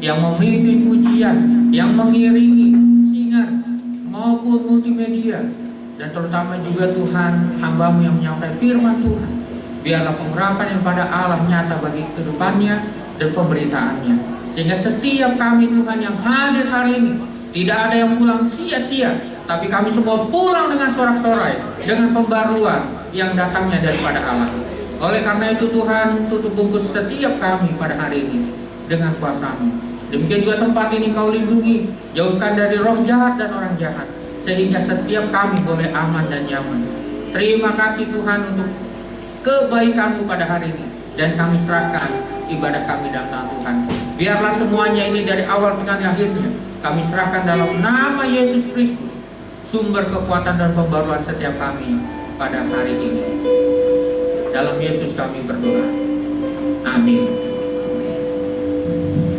yang memimpin pujian, yang mengiringi singer maupun multimedia, dan terutama juga Tuhan, hamba-Mu yang menyampaikan firman Tuhan. Biarlah pengurapan yang pada Allah nyata bagi kedepannya dan pemberitaannya, sehingga setiap kami Tuhan yang hadir hari ini tidak ada yang pulang sia-sia, tapi kami semua pulang dengan sorak-sorai, dengan pembaruan yang datangnya daripada Allah. Oleh karena itu Tuhan, tutup bungkus setiap kami pada hari ini dengan kuasa-Mu. Demikian juga tempat ini Kau lindungi, jauhkan dari roh jahat dan orang jahat, sehingga setiap kami boleh aman dan nyaman. Terima kasih Tuhan untuk kebaikan-Mu pada hari ini, dan kami serahkan ibadah kami dalam tangan Tuhan. Biarlah semuanya ini dari awal hingga akhirnya kami serahkan dalam nama Yesus Kristus, sumber kekuatan dan pembaruan setiap kami pada hari ini. Dalam Yesus kami berdoa. Amin.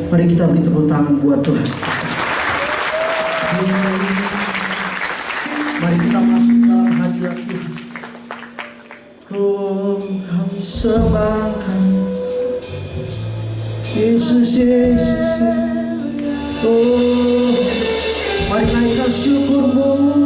Mari kita beri tepuk tangan buat Tuhan. Mari kita masuk dalam hadirat Tuhan. Oh, kami sembahkan Yesus, Yesus. Oh, mari naikkan syukur-Mu.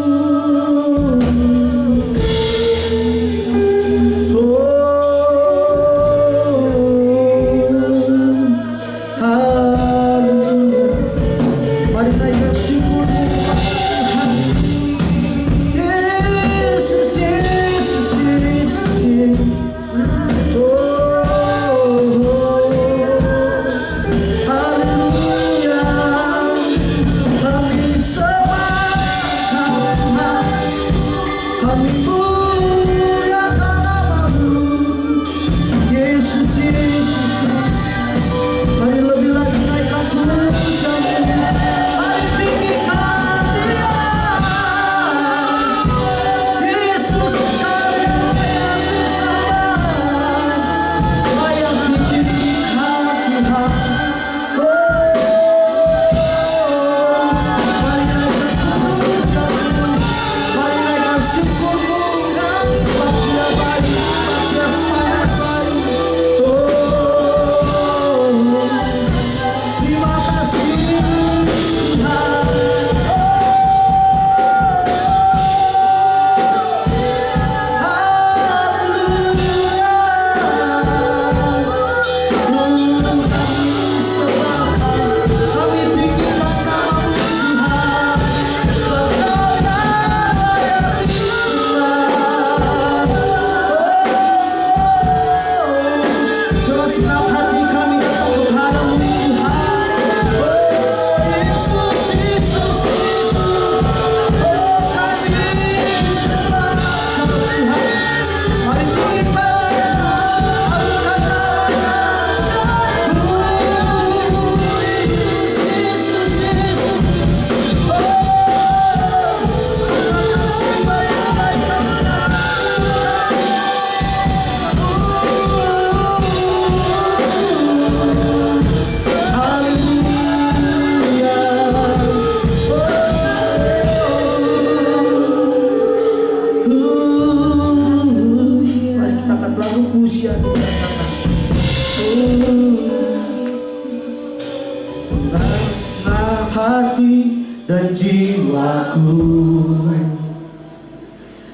Dan jiwaku,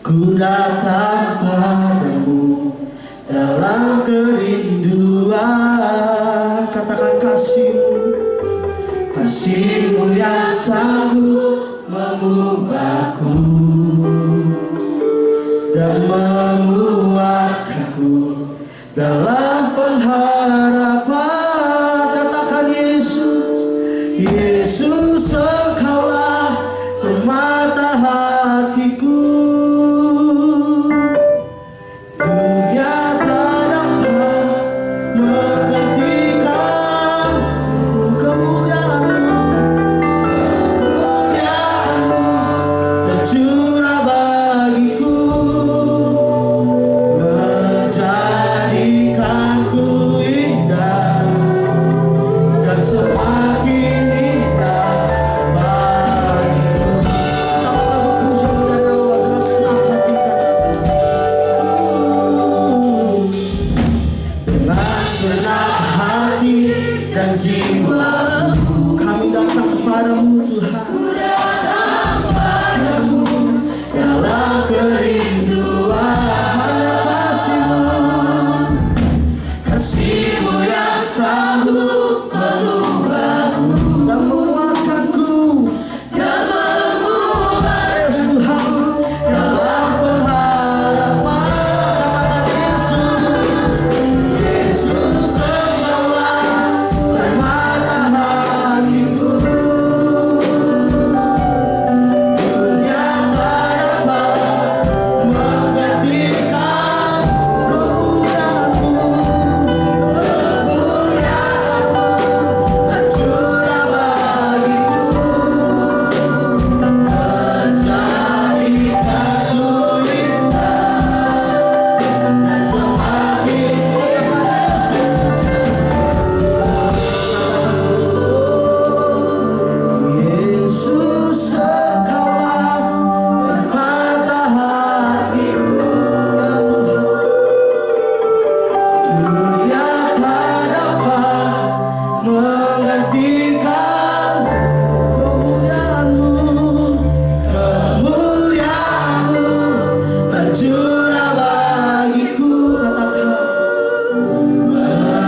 ku datang padamu dalam kerinduan. Katakan kasih-Mu, kasih-Mu yang sanggup mengubahku dan menguatkanku dalam pengharapan. Katakan Yesus, Yesus, Engkaulah permata hatiku. Ku nyata dapat menggantikan kemuliaan-Mu, kemuliaan-Mu tercurah bagiku, menjadikanku indah dan semakin indah. gantikan kemuliaan-Mu, kemuliaan-Mu tercurah bagiku. Katakan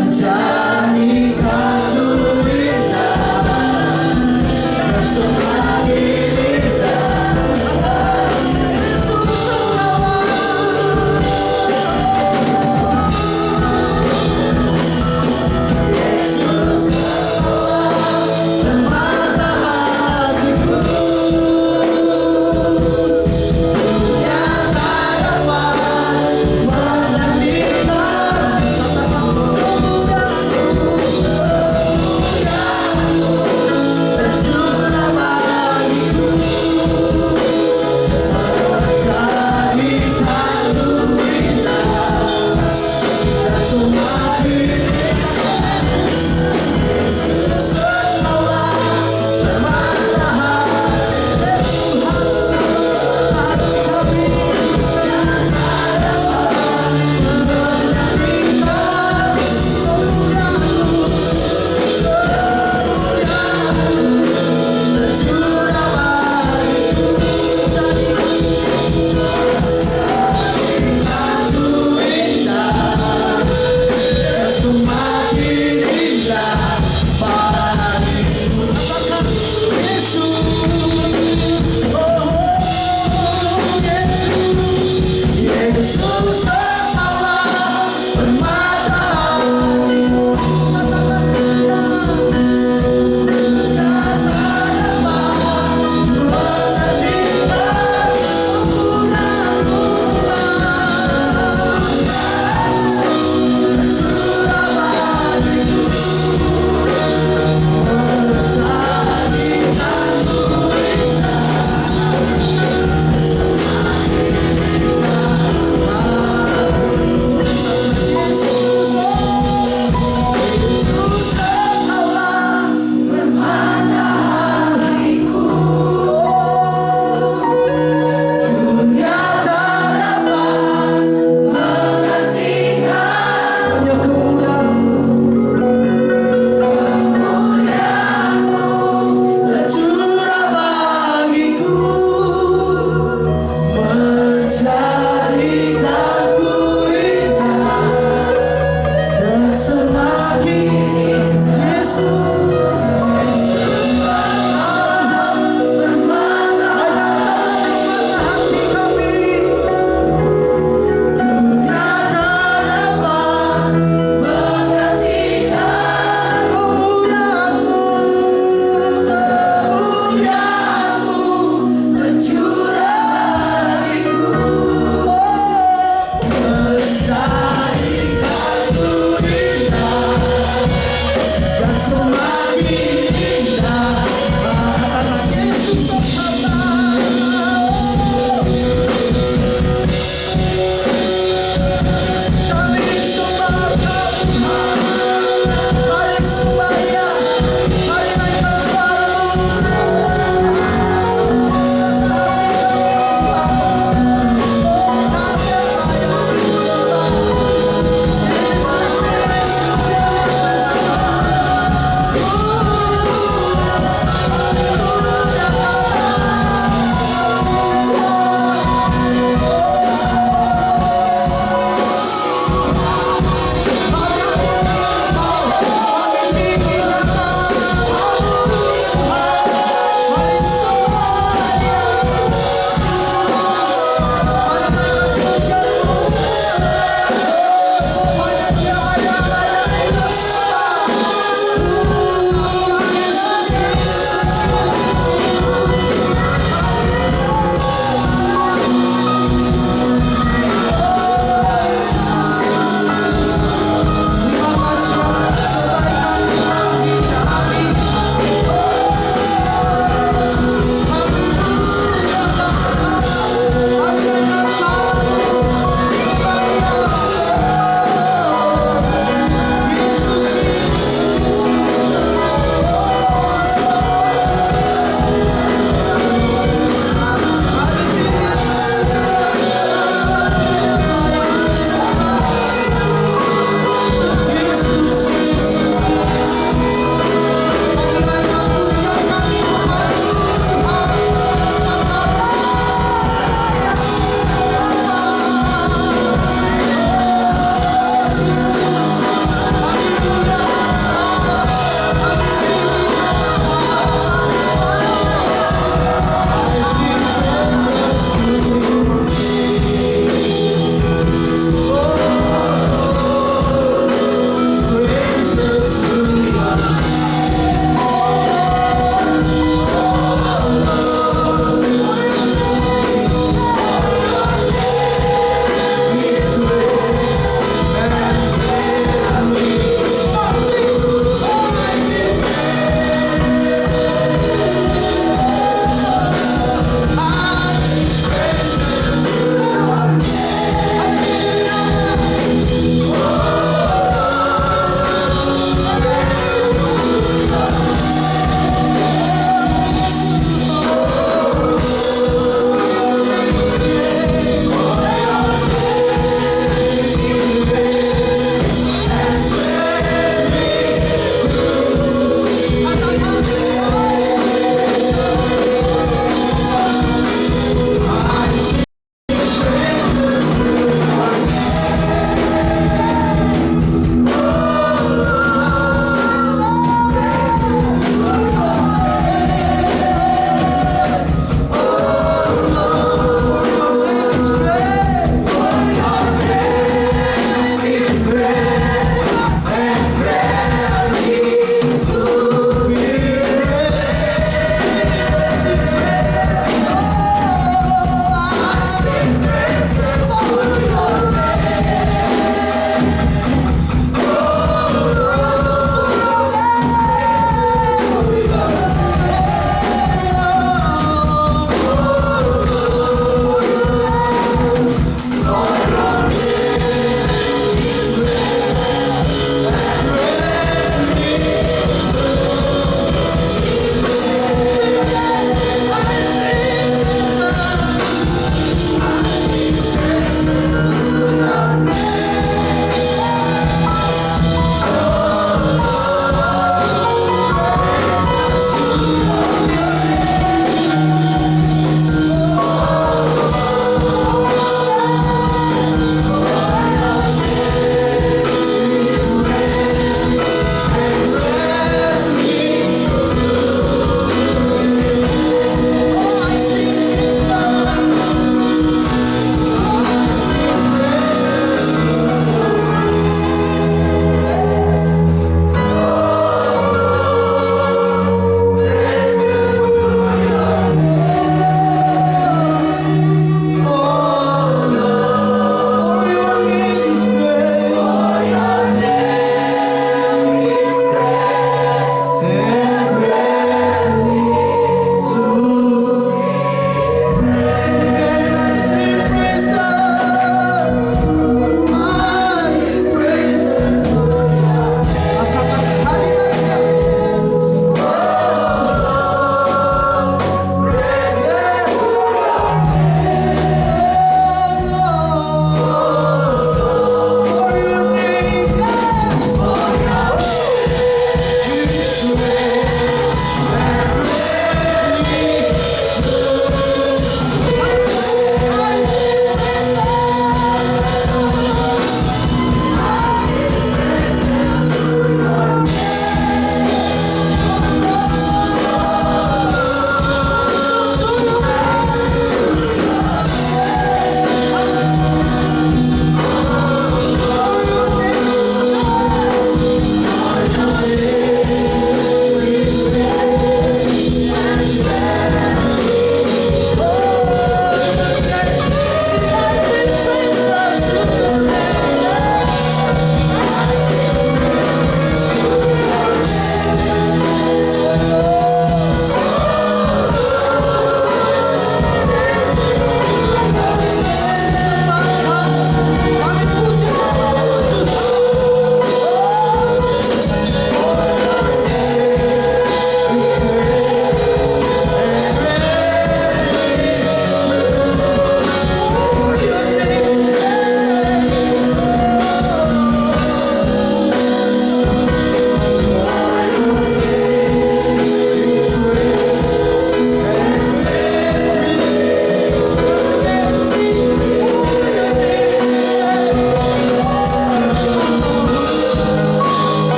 menjadikan indah bersama dirinya. Yesus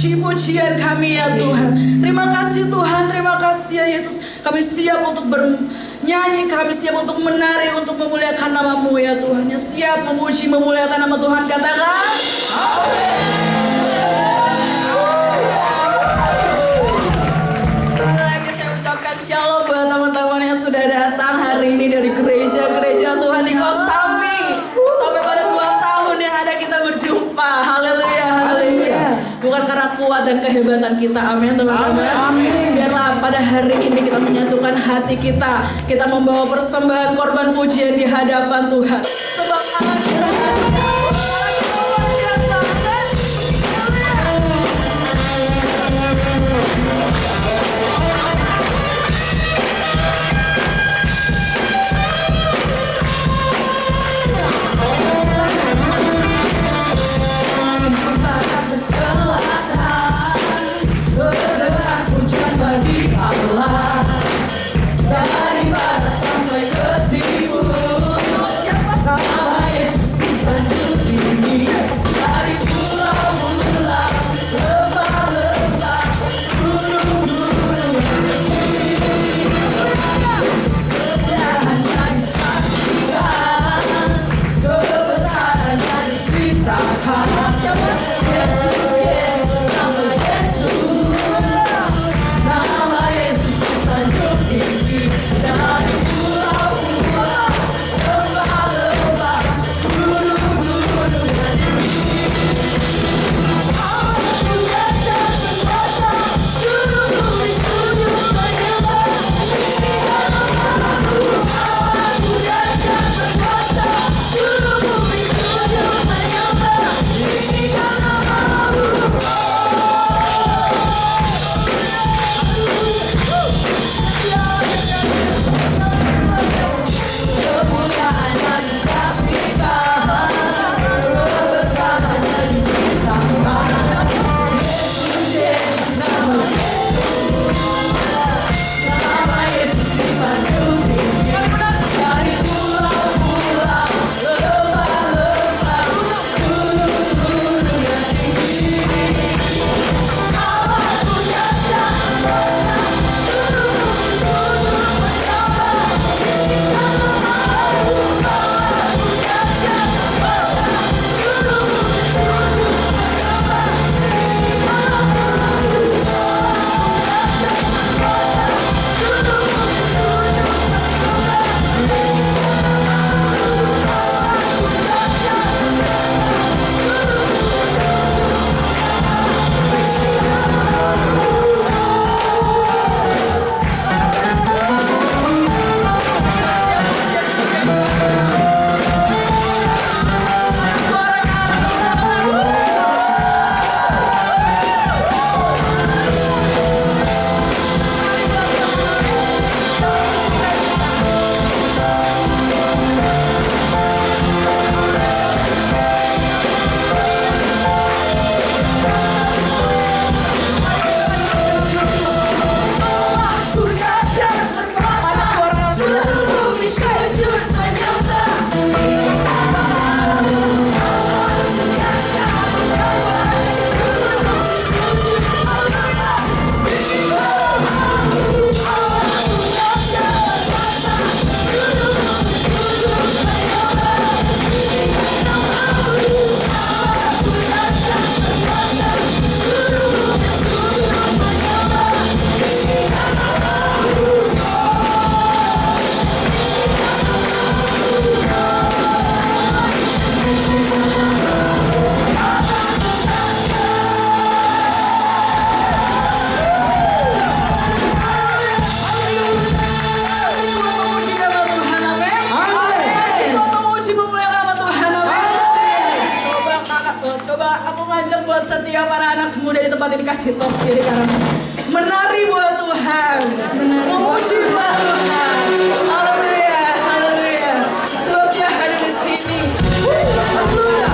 puji-pujian kami ya Tuhan. Terima kasih Tuhan, terima kasih ya Yesus. Kami siap untuk bernyanyi, kami siap untuk menari, untuk memuliakan nama-Mu ya Tuhan. Ya, siap memuji, memuliakan nama Tuhan. Katakan lagi saya ucapkan shalom buat teman-teman yang sudah datang hari ini dari gereja-gereja Tuhan di Kosambi. Sampai pada 2 tahun yang ada kita berjumpa. Haleluya, haleluya. Bukan karena kuat dan kehebatan kita, amin teman-teman. Biarlah pada hari ini kita menyatukan hati kita. Kita membawa persembahan korban pujian di hadapan Tuhan. Sebab Allah kita dari barat sampai ke timur, nama Yesus disanjung tinggi. Dari pulau pulau, lembah-lembah, gunung-gunung berdiri. Kejahatannya disaksikan, kebesarannya diceritakan. Yesus, Yesus, nama Yesus. Nama Yesus disanjung tinggi. Dari pulau-pulau, lembah-lembah, gunung-gunung berdiri. Allah punya kuasa, seluruh bumi sujud menyembah. Tinggikan nama-Mu. Allah punya kuasa, seluruh bumi sujud menyembah. Tinggikan nama-Mu. Kemuliaannya disaksikan, kebesarannya diceritakan. Yesus, Yesus, nama Yesus. Nama Yesus disanjung tinggi. Dari pulau-pulau, lembah-lembah, gunung-gunung yang tinggi. Allah punya kuasa, seluruh bumi sujud menyembah. Tinggikan nama-Mu. Allah punya kuasa, seluruh bumi sujud menyembah. Tinggikan nama-Mu. Coba aku ngajak buat setiap para anak muda di tempat ini kasih tos kiri kanan. Menari buat Tuhan, memuji buat Tuhan. Haleluya, haleluya. Sebab Dia ada di sini. Haleluya.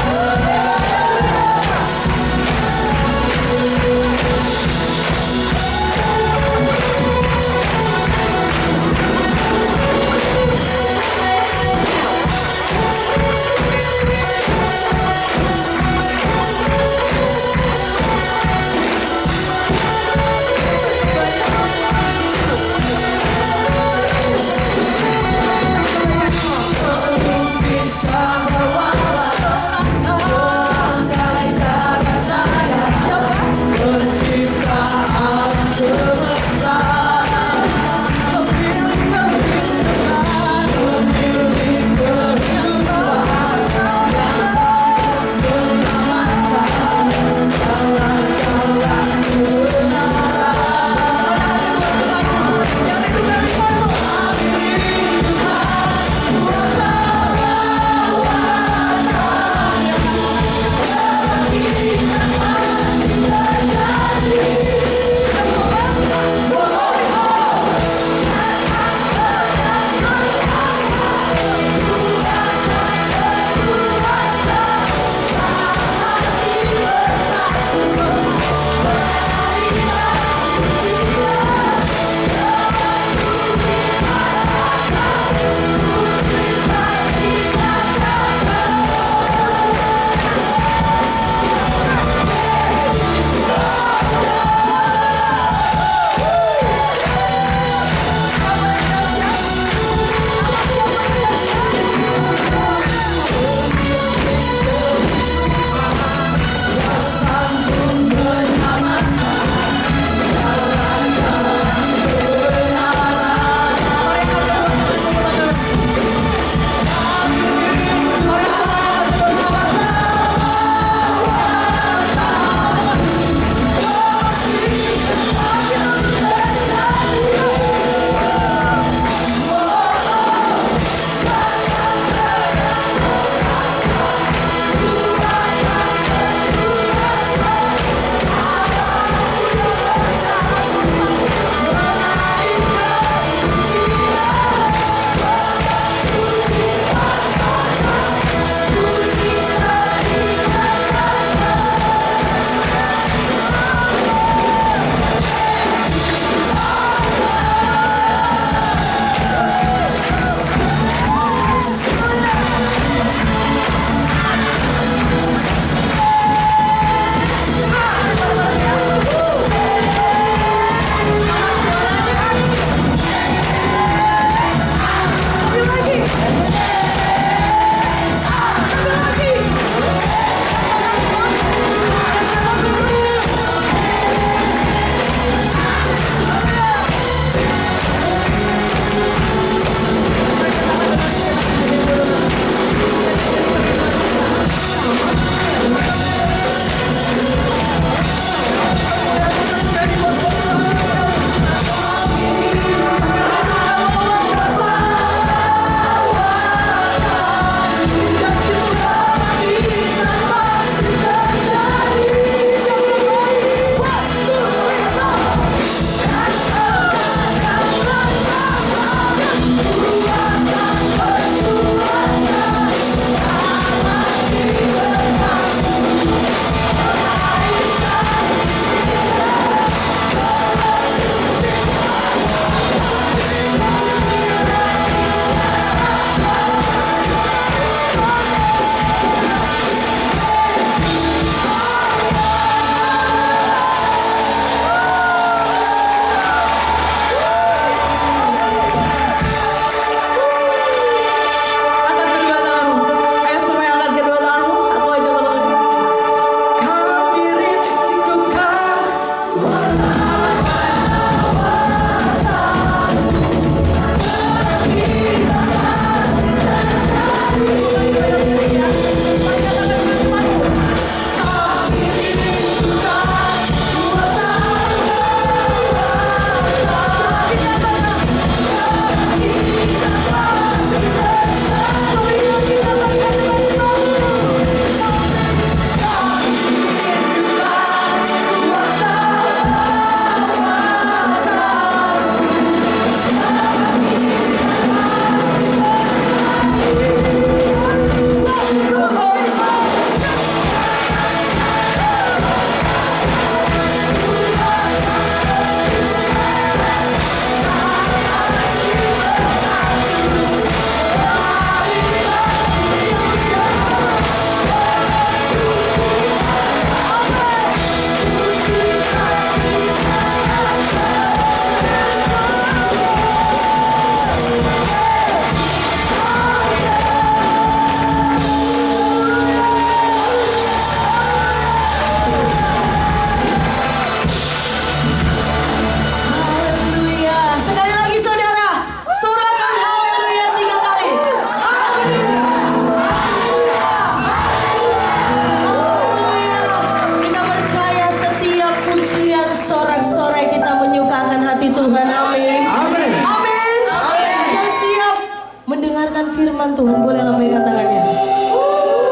firman Tuhan, boleh lambaikan tangannya.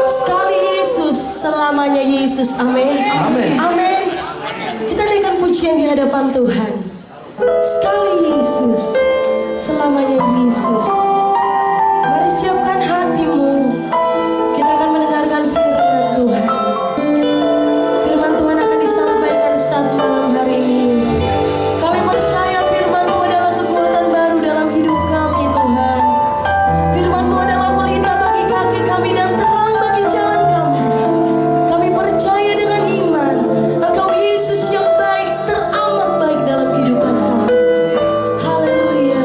Sekali Yesus, selamanya Yesus. Amin. Amin. Amin. Kita naikkan pujian di hadapan Tuhan. Sekali Yesus, selamanya Yesus. Mari siapkan hatimu. Kita akan mendengarkan firman Tuhan. Firman Tuhan akan disampaikan saat malam hari ini. Kami percaya firman-Mu adalah kekuatan baru dalam hidup kami, Tuhan. Firman-Mu adalah pelita bagi kaki kami dan terang bagi jalan kami. Kami percaya dengan iman, Engkau Yesus yang baik, teramat baik dalam kehidupan kami. Haleluya.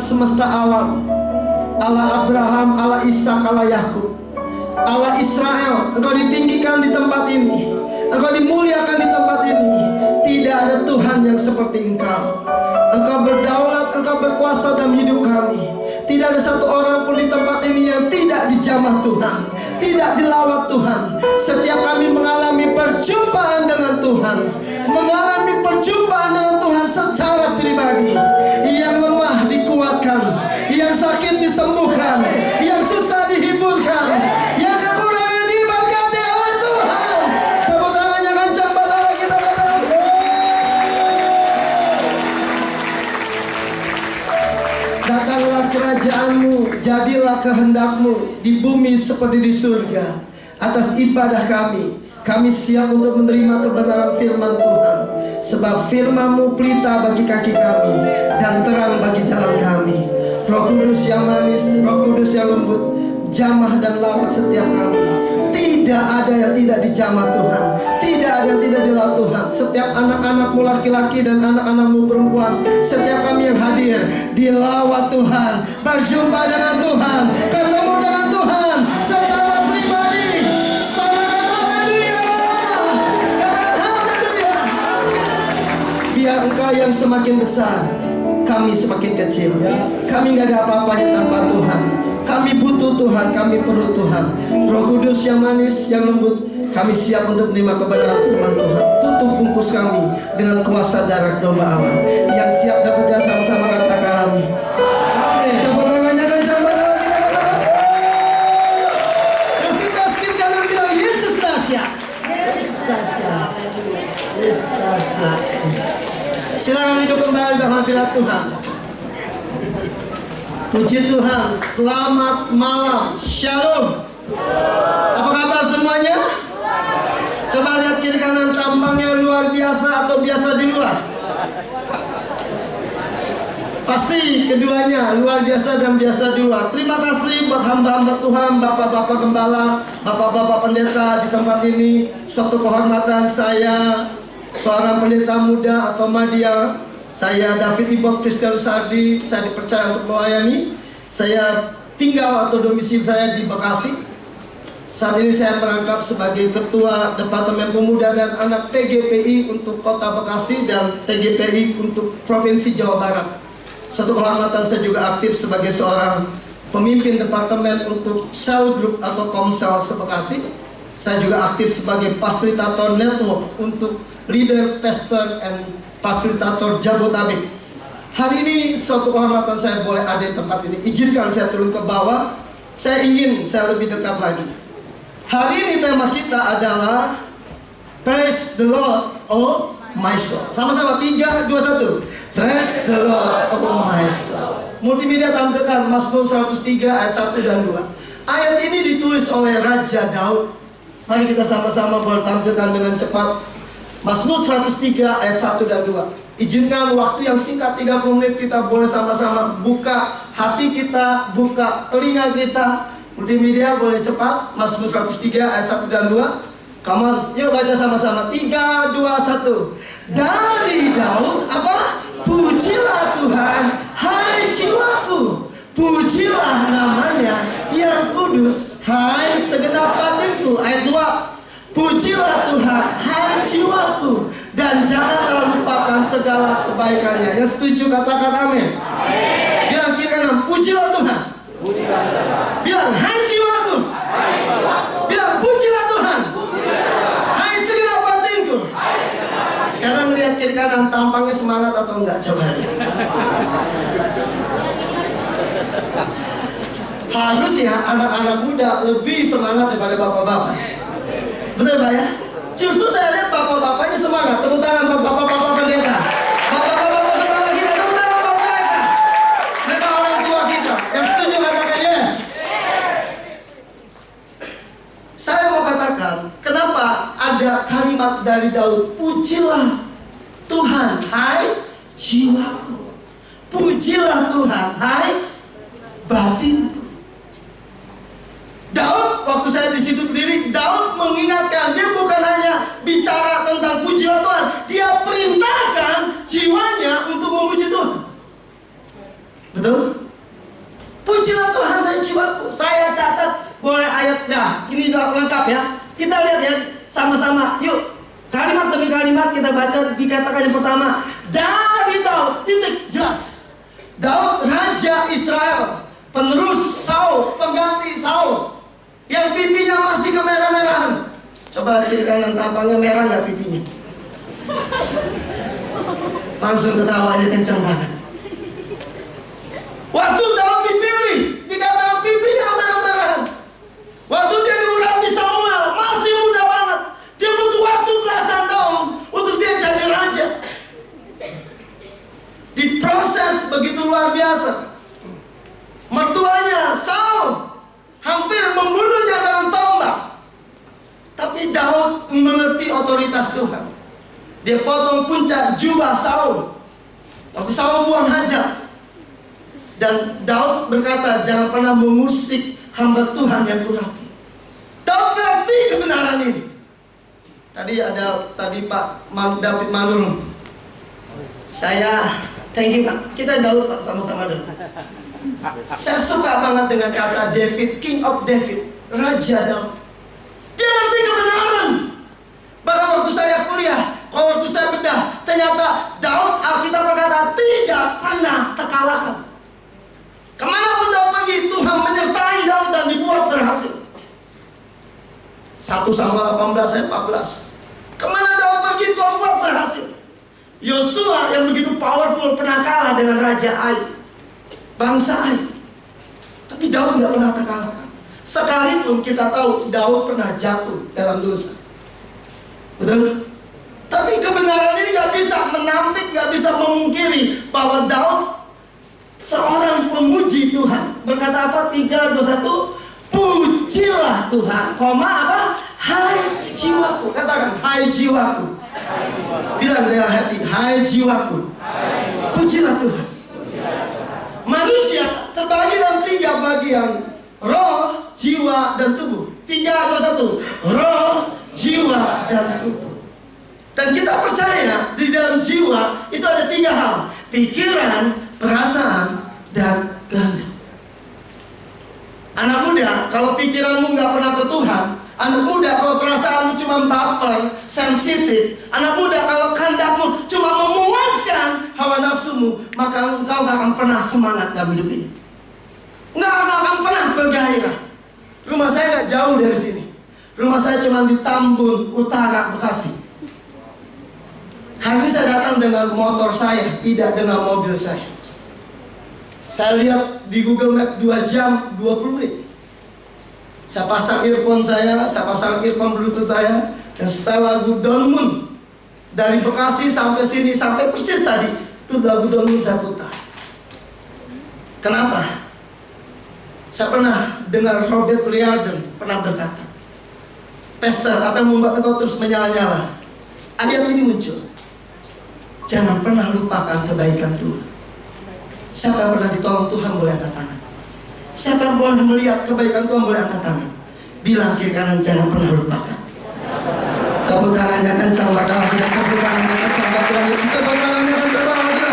semesta alam, Allah Abraham, Allah Ishak, Allah Yakub, Allah Israel. Engkau ditinggikan di tempat ini, Engkau dimuliakan di tempat ini. Tidak ada Tuhan yang seperti Engkau. Engkau berdaulat, Engkau berkuasa dalam hidup kami. Tidak ada satu orang pun di tempat ini yang tidak dijamah Tuhan, tidak dilawat Tuhan. Setiap kami mengalami perjumpaan dengan Tuhan, mengalami perjumpaan dengan Tuhan secara pribadi. Yang lemah dikuatkan, yang sakit disembuhkan, yang susah dihiburkan, yang kekurangan diberkati oleh Tuhan. Tepuk tangannya kencang, padahal kita katakan, datanglah kerajaanmu, jadilah kehendakmu di bumi seperti di surga. Atas ibadah kami siap untuk menerima kebenaran firman Tuhan. Sebab firman-Mu pelita bagi kaki kami dan terang bagi jalan kami. Roh Kudus yang manis, Roh Kudus yang lembut, jamah dan lawat setiap kami. Tidak ada yang tidak dijamah Tuhan, tidak ada yang tidak dilawat Tuhan. Setiap anak-anak-Mu laki-laki dan anak-anak-Mu perempuan, setiap kami yang hadir dilawat Tuhan, berjumpa dengan Tuhan, ketemu dengan Tuhan secara pribadi. Biar Engkau yang semakin besar, kami semakin kecil. Kami nggak ada apa-apanya tanpa Tuhan. Kami butuh Tuhan, kami perlu Tuhan. Roh Kudus yang manis, yang lembut, kami siap untuk menerima kebenaran firman Tuhan. Tutup bungkus kami dengan kuasa darah domba Allah. Yang siap dapat jalan sama-sama katakan amin. Tepuk tangannya kencang, padahal kita katakan, kasih taskin kanan bilang Yesus dahsyat. Yesus dahsyat. Yesus dahsyat. Silakan hidup kembali dalam hadirat Tuhan. Puji Tuhan, selamat malam, shalom. Apa kabar semuanya? Coba lihat kiri kanan, tampangnya luar biasa atau biasa di luar? Pasti keduanya, luar biasa dan biasa di luar. Terima kasih buat hamba-hamba Tuhan, bapak-bapak gembala, bapak-bapak pendeta di tempat ini. Suatu kehormatan saya, seorang pendeta muda atau Madia. Saya David Ibob Kristelus Ardi. Saya dipercaya untuk melayani. Saya tinggal atau domisili saya di Bekasi. Saat ini saya merangkap sebagai Ketua Departemen Pemuda dan Anak PGPI untuk Kota Bekasi dan PGPI untuk Provinsi Jawa Barat. Suatu kehormatan saya juga aktif sebagai seorang pemimpin Departemen untuk Cell Group atau Komsel se-Bekasi. Saya juga aktif sebagai fasilitator network untuk Leader, Pastor, and Fasilitator Jabotabek. Hari ini suatu kehormatan saya boleh ada di tempat ini. Izinkan saya turun ke bawah. Saya ingin saya lebih dekat lagi. Hari ini tema kita adalah Praise the Lord, oh my soul. Sama-sama 3, 2, 1. Praise the Lord, oh my soul. Multimedia tampilkan Mazmur 103 ayat 1 dan 2. Ayat ini ditulis oleh Raja Daud. Mari kita sama-sama boleh tampilkan dengan cepat. Mazmur 103 ayat 1 dan 2. Izinkan waktu yang singkat 30 menit kita boleh sama-sama buka hati kita, buka telinga kita. Multimedia boleh cepat. Mazmur 103 ayat 1 dan 2. Come on, yuk baca sama-sama. 3, 2, 1. Dari Daud apa? Pujilah Tuhan, hai jiwaku. Pujilah namanya yang kudus, hai segenap batinku. Ayat 2. Pujilah Tuhan, hai jiwaku, dan janganlah lupakan segala kebaikannya. Yang setuju katakan amin. Bilang kiri kanan, pujilah Tuhan. Bilang, hai jiwaku. Bilang, pujilah Tuhan. Hai segenap batinku. Sekarang lihat kiri kanan, tampangnya semangat atau enggak? Coba lihat. Harus ya anak-anak muda lebih semangat daripada bapak-bapak. Betul Pak ya? Justru saya lihat bapak-bapaknya semangat. Tepuk tangan bapak-bapak pendeta. Bapak-bapak gembala kita, tepuk tangan buat mereka. Mereka orang tua kita. Yang setuju katakan yes. Saya mau katakan, kenapa ada kalimat dari Daud, pujilah Tuhan, hai jiwaku. Pujilah Tuhan, hai batinku. Daud, waktu saya di situ berdiri, Daud mengingatkan, dia bukan hanya bicara tentang pujilah Tuhan, dia perintahkan jiwanya untuk memuji Tuhan. Betul? hai jiwaku. Saya catat, boleh ayatnya. Ini udah lengkap ya. Kita lihat ya sama-sama. Yuk, kalimat demi kalimat kita baca. Dikatakan yang pertama, dari Daud, titik jelas. Daud raja Israel, penerus Saul, pengganti Saul, yang pipinya masih kemerah-merahan. Coba kiri kanan tampangnya merah nggak pipinya? Langsung ketawanya kencang banget. Waktu Daud dipilih, dikatakan pipinya merah-merahan. Waktu dia diurapi Samuel, masih muda banget. Dia butuh waktu belasan tahun untuk dia jadi raja. Diproses begitu luar biasa. Mertuanya Saul hampir membunuhnya dengan tombak. Tapi Daud mengerti otoritas Tuhan. Dia potong puncak jubah Saul waktu Saul buang hajat. Dan Daud berkata, jangan pernah mengusik hamba Tuhan yang kurapi. Daud mengerti kebenaran ini. Tadi Pak David Manurung. Saya thank you Pak. Kita Daud Pak, sama-sama Daud. Saya suka banget dengan kata David, King of David, Raja Daud. Dia ngerti kebenaran. Bahkan waktu saya kuliah, waktu saya bedah, ternyata Daud, Alkitab berkata, tidak pernah terkalahkan. Kemanapun Daud pergi, Tuhan menyertai Daud dan dibuat berhasil. 1 Samuel 18 ayat 14. Kemana Daud pergi, Tuhan buat berhasil. Yosua yang begitu powerful pernah kalah dengan Raja Ai, bangsa Ai. Tapi Daud nggak pernah terkalahkan. Sekalipun kita tahu Daud pernah jatuh dalam dosa. Betul? Tapi kebenaran ini nggak bisa menampik, nggak bisa memungkiri bahwa Daud seorang pemuji Tuhan. Berkata apa? 3, 2, 1. Pujilah Tuhan, koma apa? Hai jiwaku. Katakan, hai jiwaku. Bilang dengan hati, hai jiwaku. Pujilah Tuhan. Manusia terbagi dalam 3 bagian: roh, jiwa, dan tubuh. 3, 2, 1. Roh, jiwa, dan tubuh. Dan kita percaya di dalam jiwa itu ada 3 hal: pikiran, perasaan, dan kehendak. Anak muda, kalau pikiranmu nggak pernah ke Tuhan, anak muda kalau perasaanmu cuma baper, sensitif, anak muda kalau kehendakmu cuma memuaskan hawa nafsumu, maka engkau nggak akan pernah semangat dalam hidup ini. Nggak akan pernah bergairah. Rumah saya nggak jauh dari sini. Rumah saya cuma di Tambun Utara, Bekasi. Hari ini saya datang dengan motor saya, tidak dengan mobil saya. Saya lihat di Google Map 2 jam 20 menit. Saya pasang earphone saya, pasang earphone Bluetooth saya, dan setel lagu Don Moon. Dari Bekasi sampai sini, sampai persis tadi, itu lagu Don Moon saya putar. Kenapa? Saya pernah dengar Robert Riordan pernah berkata, Pastor, apa yang membuat engkau terus menyala-nyala? Ayat ini muncul. Jangan pernah lupakan kebaikan Tuhan. Siapa yang pernah ditolong Tuhan boleh angkat tangan. Siapa yang boleh melihat kebaikan Tuhan boleh angkat tangan. Bilang kiri kanan, jangan pernah lupakan. Tepuk tangannya kencang, bakal kita tepuk tangannya kencang, buat Tuhan Yesus. Tepuk tangannya kencang, bakal kita.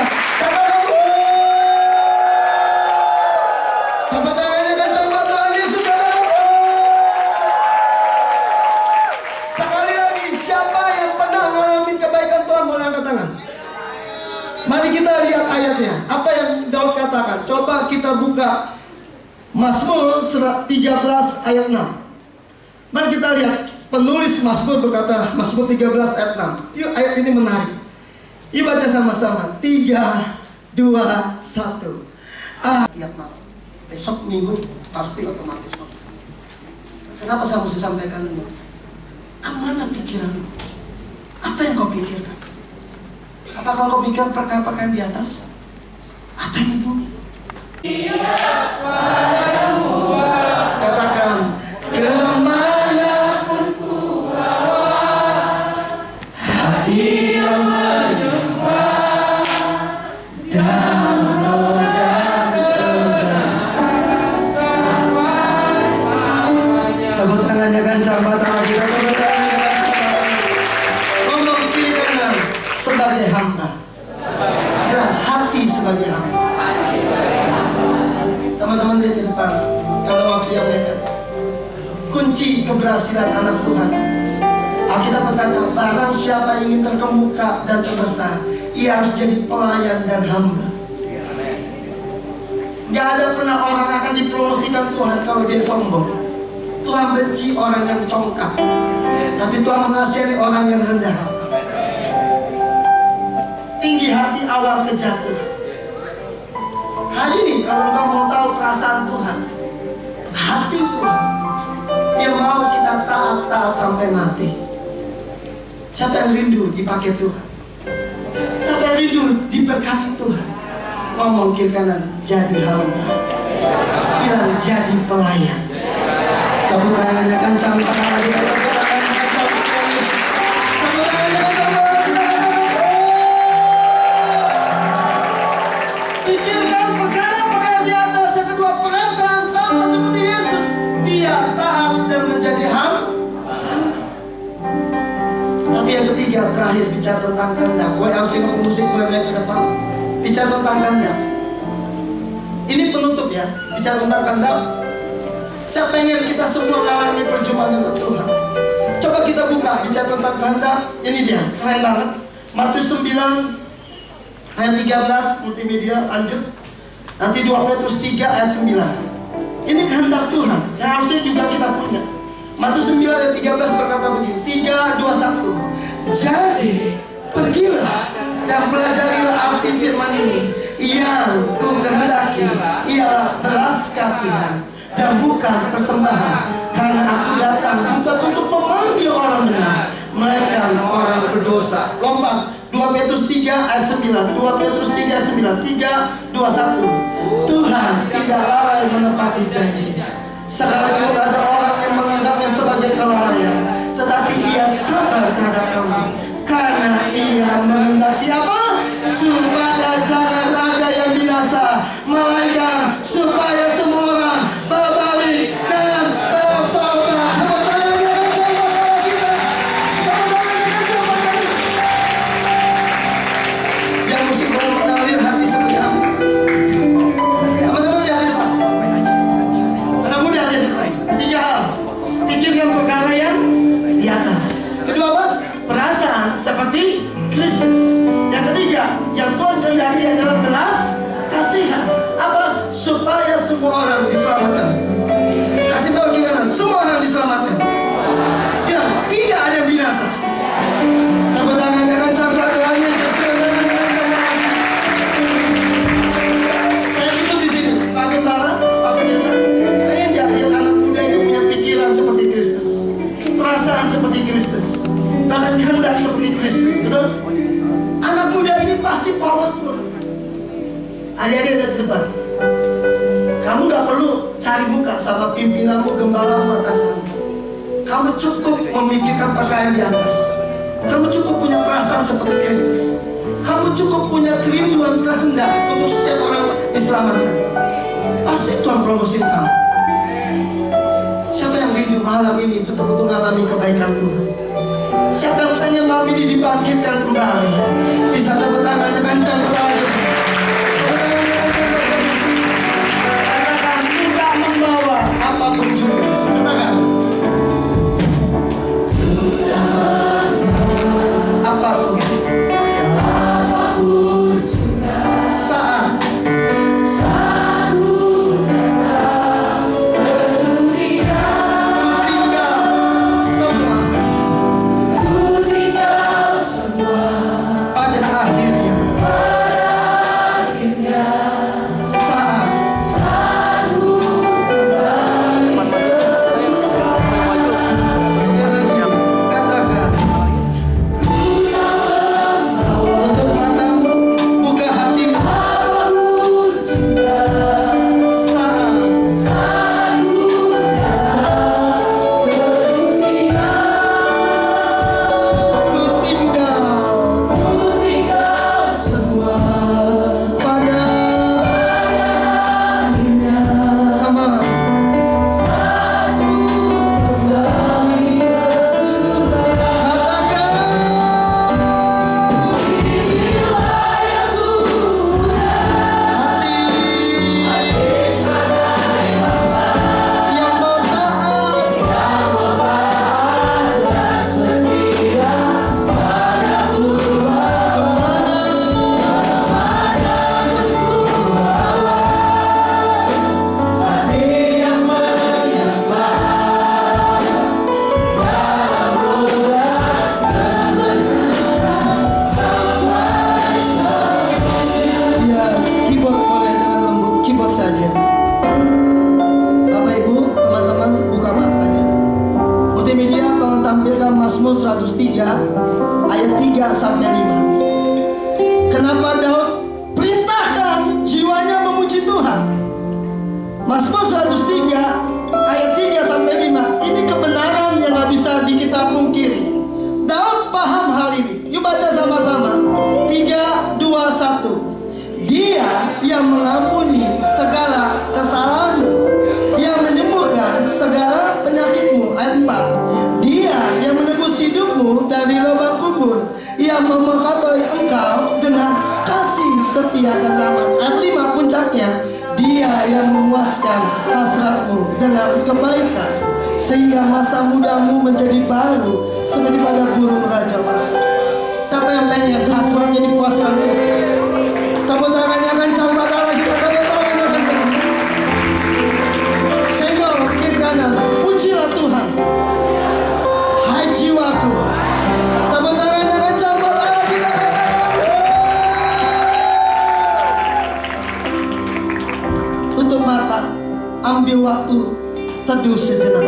Tepuk tangannya kencang, buat Tuhan Yesus. Sekali lagi, siapa yang pernah mengalami kebaikan Tuhan boleh angkat tangan. Mari kita lihat ayatnya. Apa yang Daud katakan? Coba kita buka Mazmur 13 ayat 6. Mari kita lihat. Penulis Mazmur berkata, Mazmur 13 ayat 6. Yuk, ayat ini menarik. Yuk baca sama-sama. 3, 2, 1. Tiap malam. Besok minggu pasti otomatis. Kenapa saya mesti sampaikan ini? Kemana pikiranmu? Apa yang kau pikirkan? Apakah kau pikir perkara-perkara di atas atau di bumi? Katakan, kemanapun ku bawa, hati yang menyembah dan roh dan tegang. Tepuk tangannya kencang, mata kita tepuk tangannya kencang. Ngomong kiri kanan sebagai hamba dan hati sebagai hamba. Teman-teman lihat ke depan. kunci keberhasilan anak Tuhan. Alkitab berkata, barang siapa ingin terkemuka dan terbesar, ia harus jadi pelayan dan hamba. Gak ada pernah orang akan dipromosikan Tuhan kalau dia sombong. Tuhan benci orang yang congkak, tapi Tuhan mengasihani orang yang rendah hati. Tinggi hati awal kejatuhan. Hari ini kalau engkau mau tahu perasaan Tuhan, hati Tuhan, Dia mau kita taat sampai mati. Siapa yang rindu dipakai Tuhan? Siapa yang rindu diberkati Tuhan? Ngomong kiri kanan, jadi hamba. Bilang jadi pelayan. Tepuk tangannya kencang, tepuk tangannya kencang. Tepuk tangannya kencang. Pikirkan perkara-perkara di atas. Yang kedua, perasaan sama seperti Yesus. Dia taat dan menjadi hamba. Tapi yang ketiga, terakhir bicara tentang kehendak. WLC musik mulai ke depan. Bicara tentang kehendak. Ini penutup ya. Bicara tentang kehendak. Saya pengen kita semua mengalami perjumpaan dengan Tuhan. Coba kita buka bicara tentang kehendak. Ini dia, keren banget. Matius 9 ayat 13, multimedia, lanjut. Nanti 2 Petrus 3 ayat 9. Ini kehendak Tuhan yang harusnya juga kita punya. Matius 9 ayat 13 berkata begini, 3, 2, 1. Jadi pergilah dan pelajarilah arti firman ini. Yang ku kehendaki ialah belas kasihan dan bukan persembahan, karena aku datang bukan untuk memanggil orang benar, melainkan orang berdosa. Lompat 2 Petrus 3 ayat 9. 2 Petrus 3 ayat 9. 3, 2, 1. Tuhan tidak lalai menepati janjinya, sekalipun ada orang yang menganggapnya sebagai kelalaian, tetapi ia sabar terhadap kamu, karena ia mengendaki apa? Supaya jangan ada yang binasa, melainkan supaya semua orang berbalik dan bertobat. Tepuk tangannya kencang buat kita. Tepuk tangannya kencang buat kita. Yang musik boleh mengalir hati seperti apa? Teman-teman lihat di depan. Anak muda lihat di depan. 3 hal. Pikirkan perkara yang di atas. Kedua apa? Perasaan seperti Kristus. Yang ketiga, yang Tuhan kehendaki adalah belas kasihan. Apa? Supaya semua orang diselamatkan. Kasih tahu kiri kanan, semua orang diselamatkan. Ya, tidak ada binasa. Tepuk tangannya kencang buat Tuhan Yesus. Saya tutup di sini. Pak Gembala, Pak Pendeta, pengen nggak lihat anak muda ini punya pikiran seperti Kristus, perasaan seperti Kristus, bahkan kehendak seperti Kristus, betul? Anak muda ini pasti powerful. Adik-adik di depan, kamu gak perlu cari muka sama pimpinanmu, gembalamu, atasanmu. Kamu cukup memikirkan perkara yang di atas. Kamu cukup punya perasaan seperti Kristus. Kamu cukup punya kerinduan kehendak untuk setiap orang diselamatkan. Pasti Tuhan promosikan kamu. Siapa yang rindu malam ini betul-betul mengalami kebaikan Tuhan? Siapa yang pengen malam ini dibangkitkan kembali? Bisa tepuk tangannya kencang kembali. Katakan, tidak membawa apapun juga. Katakan, apapun juga. Saat 3-5. Kenapa Daud perintahkan jiwanya memuji Tuhan? Mazmur 103 ayat 3-5. Ini kebenaran yang gak bisa kita pungkiri. Daud paham hal ini. Yuk baca sama-sama. 3, 2, 1. Dia yang mengampuni segala kesalahanmu, yang menyembuhkan segala penyakitmu. Ayat 4. Dia yang menebus hidupmu dari lubang kubur, yang memengkotai engkau dengan kasih setia dan rahmat. Ayat 5 puncaknya. Dia yang memuaskan hasratmu dengan kebaikan, sehingga masa mudamu menjadi baru seperti pada burung rajawan. Siapa yang pengen hasratnya dipuaskan? Tepuk tangannya kencang, mata lagi, tepuk tangannya kencang. Senggol kiri kanan, pujilah Tuhan, hai jiwaku. Tepuk tangannya kencang, mata lagi, tepuk tangan. Tutup mata, ambil waktu, teduh sejenak.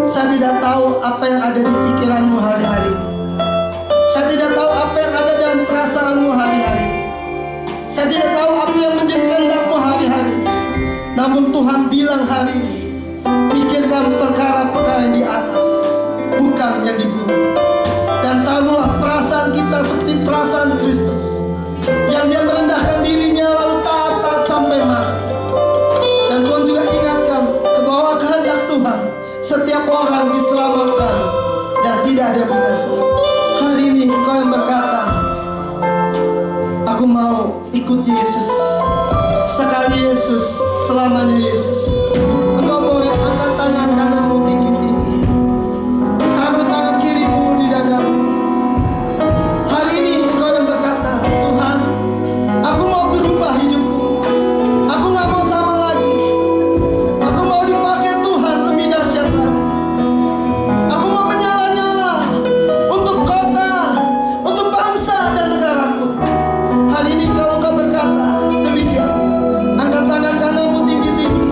Saya tidak tahu apa yang ada di pikiranmu hari-hari ini. Saya tidak tahu apa yang ada dalam perasaanmu hari-hari ini. Saya tidak tahu apa yang menjadi kehendakmu hari-hari ini. Namun Tuhan bilang hari ini, pikirkan perkara-perkara yang di atas, bukan yang di bumi. Dan taruhlah perasaan kita seperti perasaan Kristus, yang dia merendahkan dirinya lalu taat sampai mati. Dan Tuhan juga ingatkan ke bawah kehendak Tuhan, setiap orang diselamatkan dan tidak ada binasa. Hari ini kau yang berkata, aku mau ikut Yesus. Sekali Yesus, selamanya Yesus. Engkau boleh angkat tangan kananmu tinggi-tinggi, taruh tangan kirimu di dadamu. Hari ini kau yang berkata, Tuhan, aku mau berubah hidupku. Aku gak mau sama lagi. Aku mau dipakai Tuhan lebih dahsyat lagi. Aku mau menyala-nyala untuk kota, untuk bangsa dan negaraku. Hari ini kalau kau berkata demikian, angkat tangan kananmu tinggi-tinggi.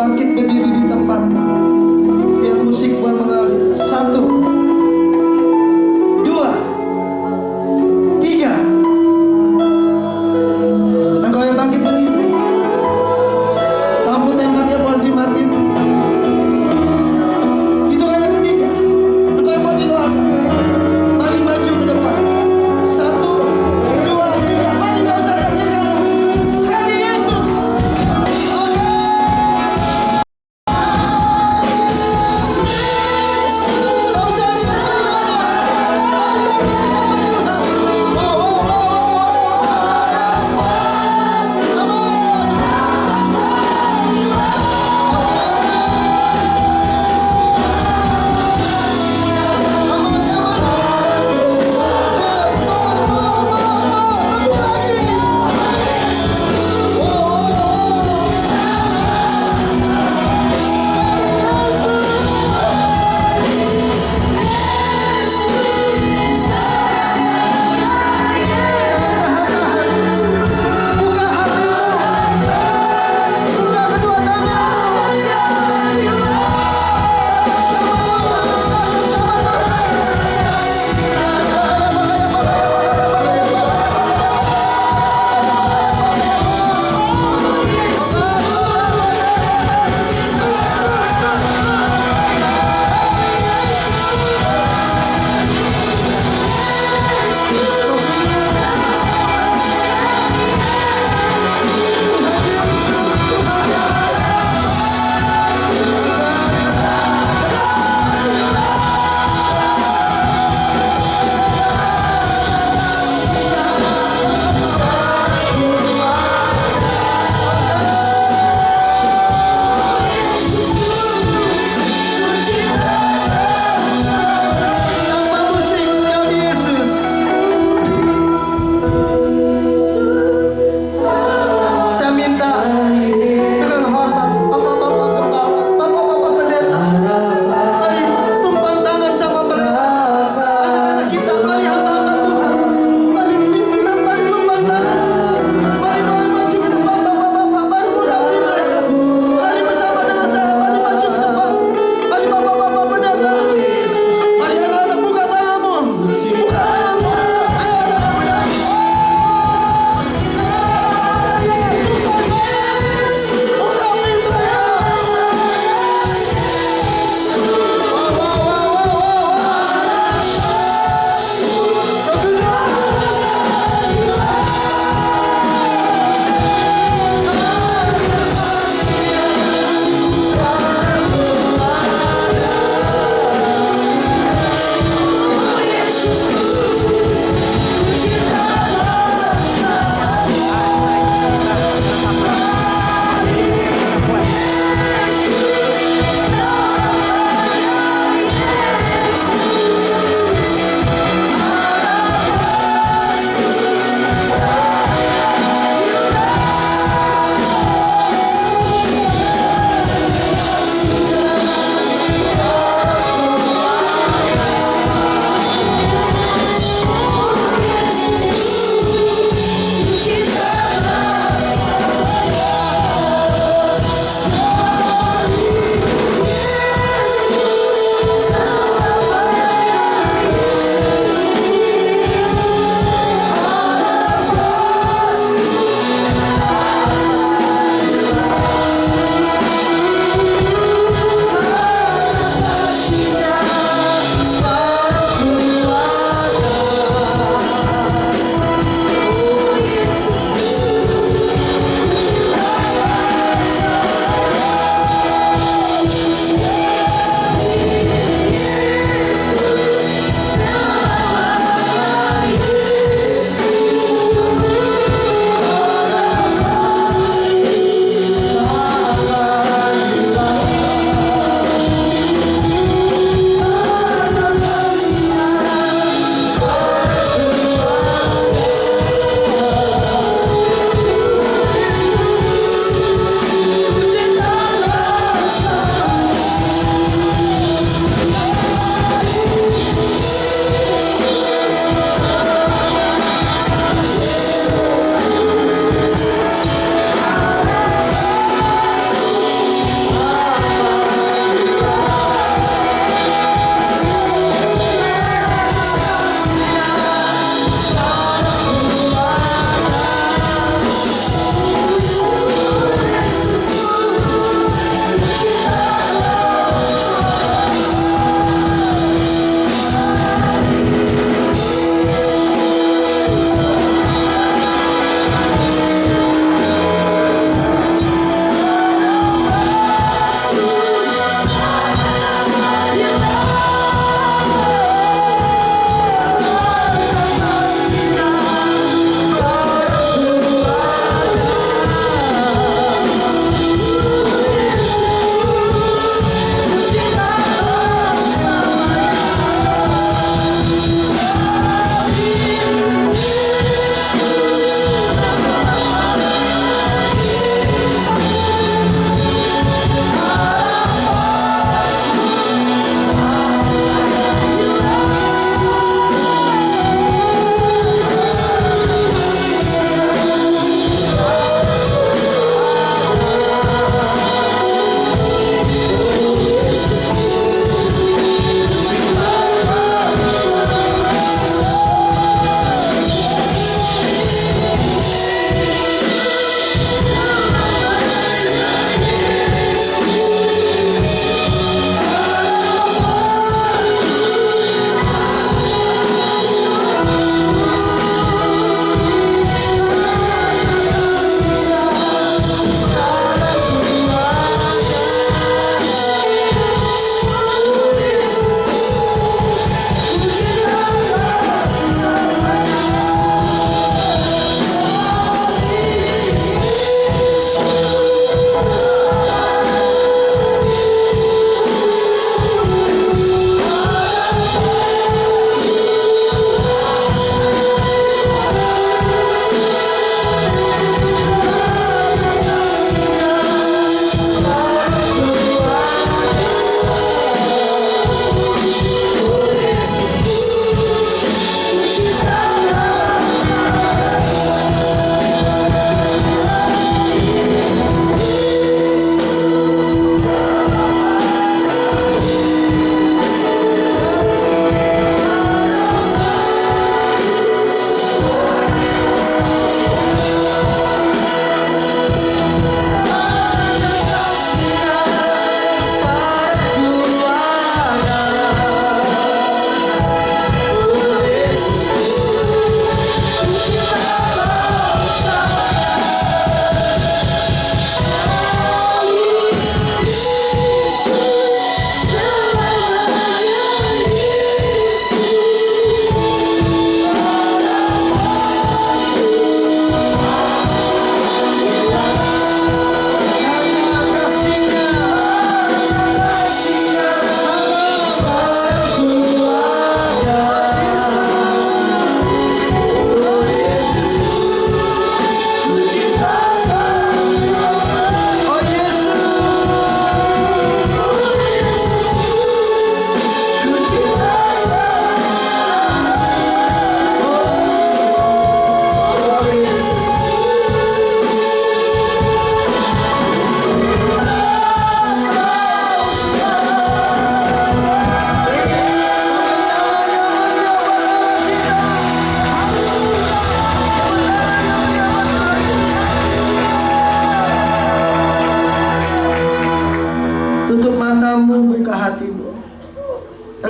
bangkit berdiri di tempatmu. Biar musik buat mengalir. 1,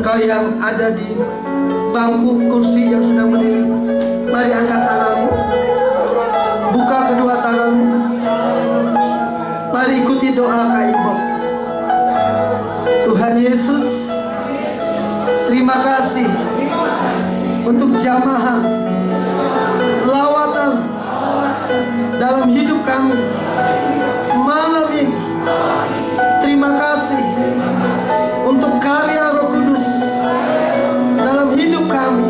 Engkau yang ada di bangku kursi yang sedang berdiri, mari angkat tanganmu, buka kedua tanganmu, mari ikuti doa Kak Ibu. Tuhan Yesus, terima kasih untuk jamahan, lawatan dalam hidup kami malam ini. Terima kasih untuk karya Roh Kudus dalam hidup kami.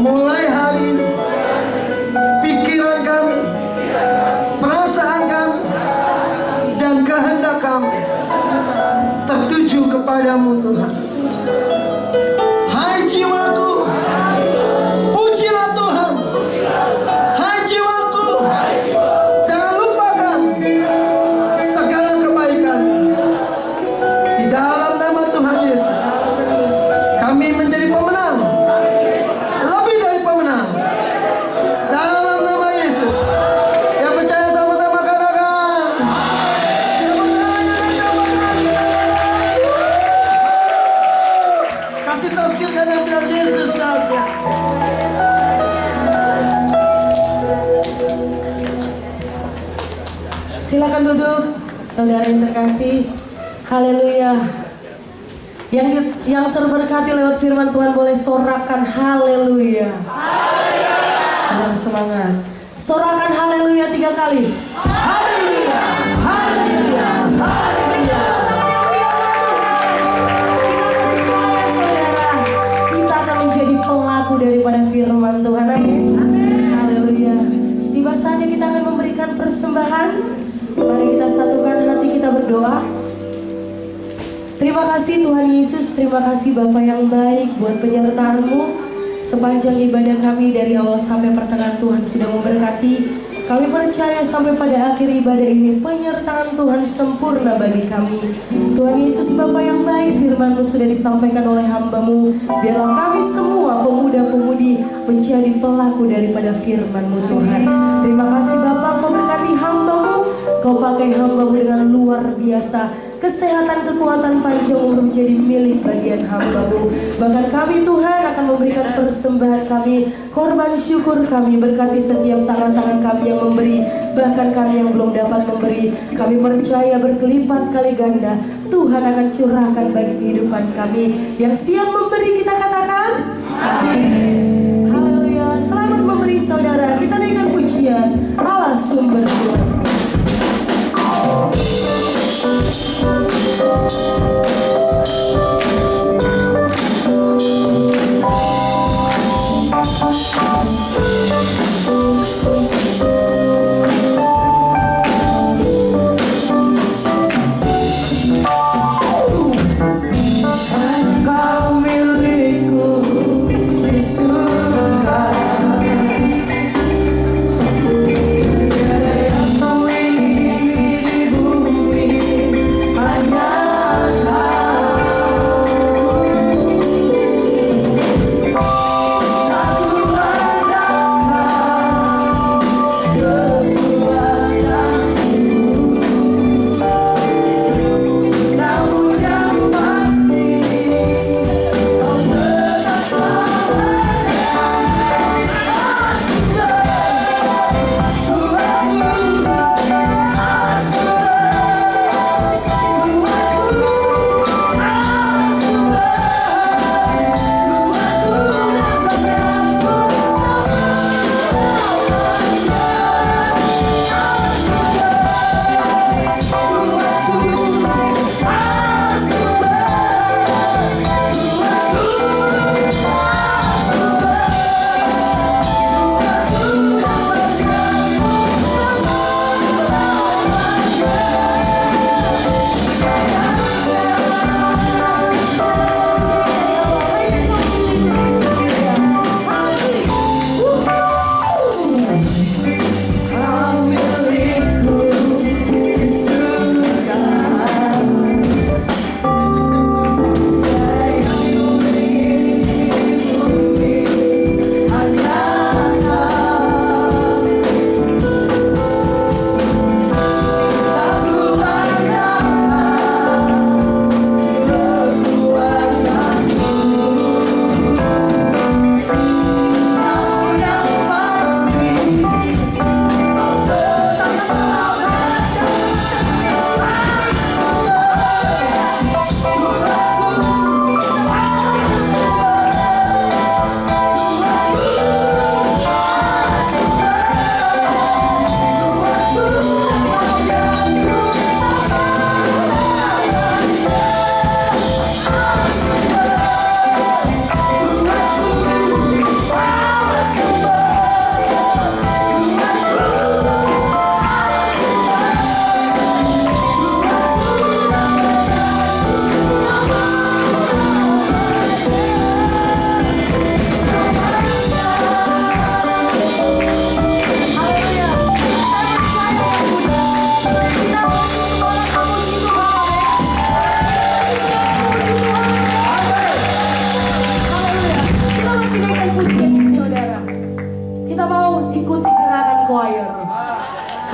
Mulai hari ini, pikiran kami, perasaan kami, dan kehendak kami tertuju kepadamu Tuhan. Hai jiwaku, pujilah Tuhan. Hai jiwaku, jangan lupakan segala kebaikan. Di dalam nama Tuhan Yesus, kami menjadi pemenang, lebih dari pemenang. Dalam nama Yesus, yang percaya sama-sama katakan. Kasih tazkir karena bilang Yesus dahsyat. Silakan duduk, saudara yang terkasih. Haleluya. Yang terberkati lewat firman Tuhan boleh sorakan haleluya. Dalam semangat. Sorakan haleluya 3 kali. Haleluya. Haleluya. Haleluya. Kita percaya saudara, kita akan menjadi pelaku daripada firman Tuhan. Amin. Haleluya. Tiba saatnya kita akan memberikan persembahan. Mari kita satukan hati kita berdoa. Terima kasih Tuhan Yesus, terima kasih Bapa yang baik buat penyertaan-Mu. Sepanjang ibadah kami dari awal sampai pertengahan, Tuhan sudah memberkati. Kami percaya sampai pada akhir ibadah ini penyertaan Tuhan sempurna bagi kami. Tuhan Yesus Bapa yang baik, firman-Mu sudah disampaikan oleh hamba-Mu. Biarlah kami semua pemuda-pemudi menjadi pelaku daripada firman-Mu Tuhan. Terima kasih Bapa, Kau berkati hamba-Mu. Kau pakai hamba-Mu dengan luar biasa. Kesehatan, kekuatan, panjang umur menjadi milik bagian hamba-Mu. Bahkan kami Tuhan akan memberikan persembahan kami, korban syukur kami. Berkati setiap tangan-tangan kami yang memberi, bahkan kami yang belum dapat memberi. Kami percaya berkelipat kali ganda Tuhan akan curahkan bagi kehidupan kami. Yang siap memberi kita katakan amin. Haleluya. Selamat memberi saudara. Kita naikkan pujian Allah sumber surga. Engkau milikku di surga. Tiada yang ku ingini di bumi, hanya Kau.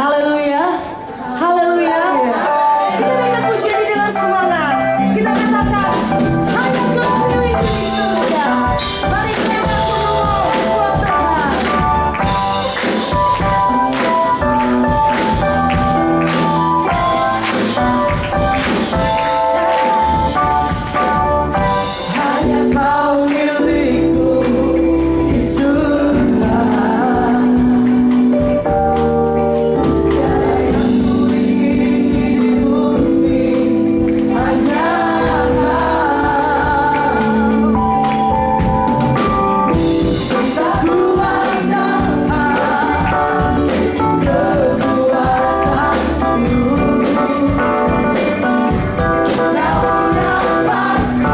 Haleluya. Haleluya. Kita naikkan pujian ini dengan semangat. Kita katakan, hanya Kau milik di surga. Mari kita berdoa buat Tuhan. Hanya Kau milikku di surga. Tiada yang ku ingin di bumi, hanya Kau. Tak kuat tahan kekuatanmu, namun yang pasti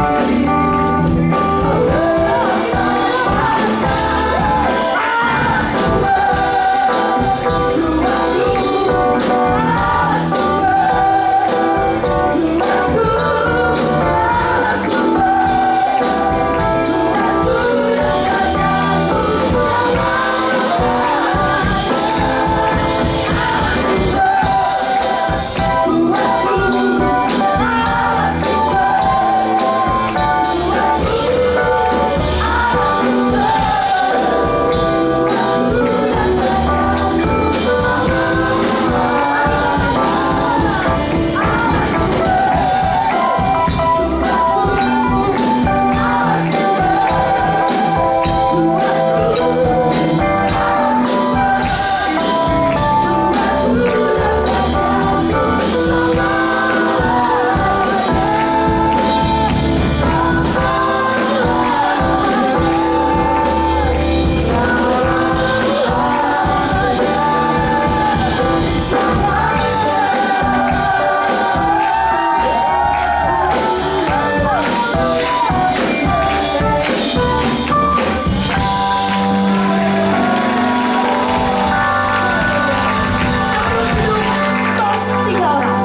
tos 3 orang.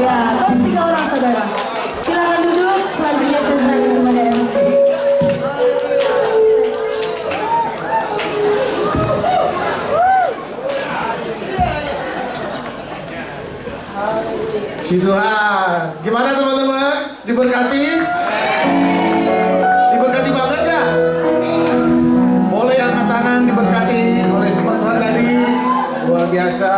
Ya, tos 3 orang saudara. Silakan duduk, selanjutnya saya serahkan kepada MC. Puji Tuhan. Gimana teman-teman? Diberkati? Diberkati banget ya? Boleh angkat tangan diberkati oleh firman Tuhan tadi. Luar biasa.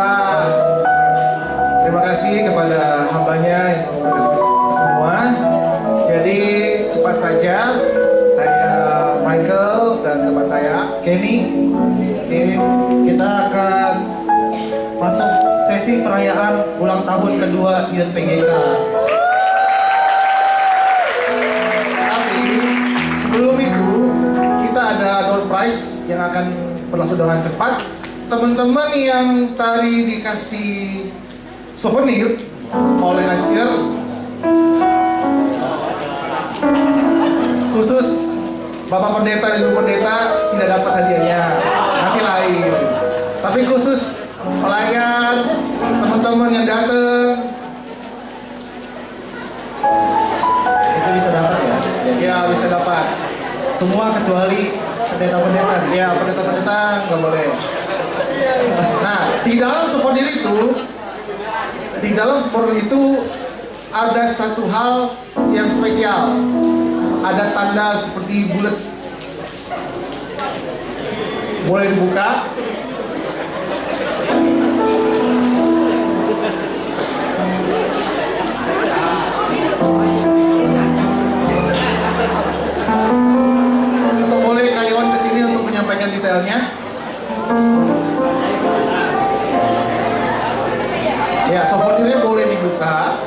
Terima kasih kepada hambanya yang memberkati kita semua. Jadi cepat saja, saya Michael dan teman saya Kenny, ini kita akan masuk sesi perayaan ulang tahun kedua YPGK. Tapi sebelum itu kita ada door prize yang akan berlangsung dengan cepat. Teman-teman yang tadi dikasih souvenir oleh kasir, khusus Bapak Pendeta dan Ibu Pendeta tidak dapat hadiahnya, nanti lain. Tapi khusus pelayan, teman-teman yang datang, Itu bisa dapat ya? ya bisa dapat. Semua kecuali pendeta-pendeta. Ya, pendeta-pendeta nggak boleh. Nah, di dalam souvenir itu ada satu hal yang spesial. Ada tanda seperti bulat. Boleh dibuka. Atau boleh karyawan kesini untuk menyampaikan detailnya. Ya, souvenirnya boleh dibuka.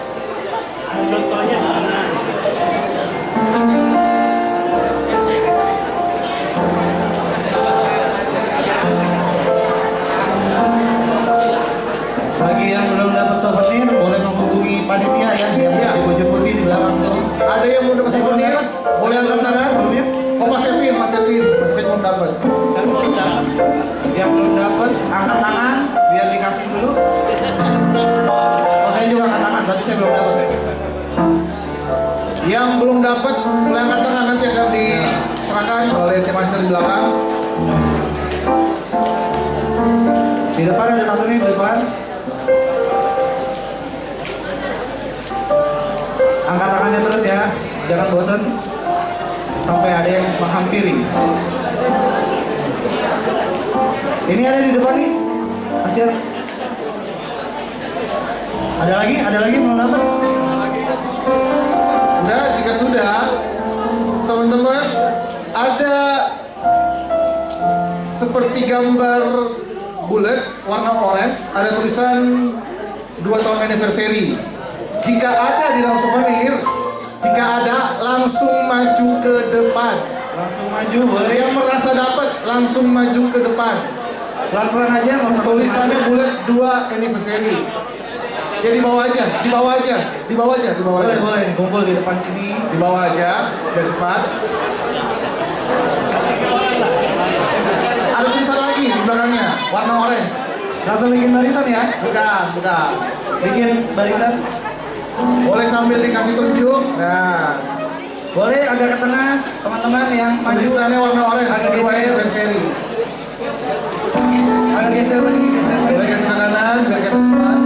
Bagi yang belum dapat souvenir boleh menghubungi panitia ya, biar Ya. jemput-jemputin di belakang tuh. Ada yang belum dapat souvenir? Boleh angkat tangan. Sebelumnya Oh, Mas Evin belum dapat. yang belum dapat angkat tangan biar dikasih dulu. Oh, saya juga angkat tangan, berarti saya belum dapat. Yang belum dapat boleh angkat tangan, nanti akan diserahkan oleh tim master di belakang. Di depan ada Jangan bosan sampai ada yang menghampiri. Ini ada di depan nih. Kasihan. Ada lagi mau dapat? Udah, jika sudah, teman-teman, ada seperti gambar bulat warna orange, ada tulisan 2 tahun anniversary. Jika ada di dalam souvenir, jika ada langsung maju ke depan. Langsung maju boleh. Yang merasa dapat langsung maju ke depan. Pelan-pelan aja, nggak usah Tulisannya bulat 2 anniversary. Ya di bawah aja. Boleh nih, kumpul di depan sini. Di bawah aja, biar cepat. Ada tulisan lagi di belakangnya, warna orange. Langsung bikin barisan ya. Bukan. Bikin barisan. Boleh sambil dikasih tunjuk. Nah, Boleh agak ke tengah, teman-teman yang maju. tulisannya warna orange, Agak dua geser. anniversary. Agak geser lagi. Boleh geser ke kanan, biar kita cepat.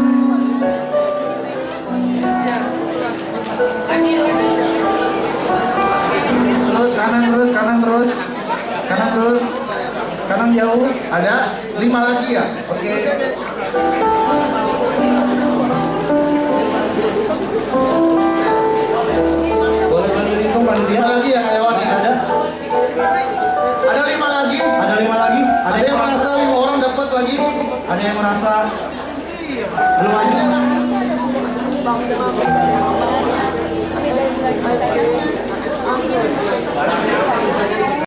Terus kanan terus. Kanan jauh. Ada 5 lagi ya? Oke. Boleh bantu hitung panitia. 5 lagi ya karyawannya? Ada. Ada 5 lagi? Ada 5 lagi. Ada yang merasa 5 orang dapat lagi? Ada yang merasa belum maju.